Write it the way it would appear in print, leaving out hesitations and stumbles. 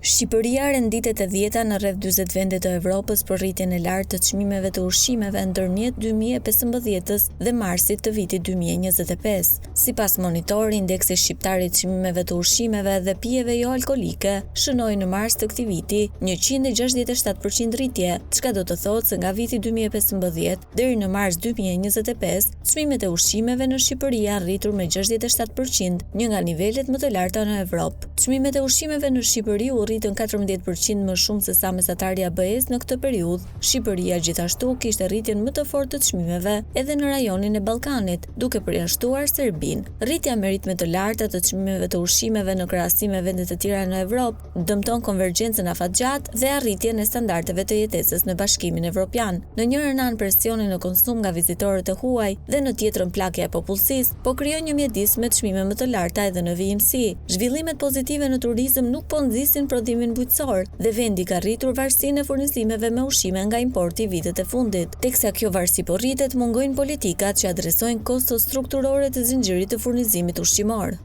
Shqipëria renditet e 10-ta në rreth 40 vende të Evropës për rritjen e lartë të çmimeve të ushqimeve ndërmjet 2015-s dhe marsit të vitit 2025. Sipas monitori, indeksi shqiptar i çmimeve të ushqimeve dhe pijeve jo alkolike shënoi në mars të këtij viti 167% rritje, çka do të thotë se nga viti 2015 deri në mars 2025, çmimet e ushqimeve në Shqipëri janë rritur me 67%, një nga nivelet më të larta në Evropë. Çmimet e ushqimeve në Shqipëri u rritën 14% më shumë se sa mesatarja BE-s në këtë periudhë. Shqipëria gjithashtu kishte rritjen më të fortë të çmimeve edhe në rajonin e Ballkanit, duke përjashtuar Serbinë. Rritja me ritme të larta të çmimeve të ushqimeve në krahasim me vende të tjera në Evropë dëmton konvergjencën afatgjat dhe arritjen e standardeve të jetesës në Bashkimin Evropian. Në njërin anë presioni në konsum nga vizitorët e huaj dhe në tjetrën plakja e popullsisë po krijon një mjedis me çmime më të larta edhe në vijimsi. Zhvillimet pozitive në turizëm nuk po nxisin prodhimin bujqësor dhe vendi ka rritur varësinë e furnizimeve me ushqime nga importi vitet e fundit. Teksa kjo varësi po rritet, mungojnë politikat që adresojnë kosto strukturore të zinxhirit të furnizimit ushqimor.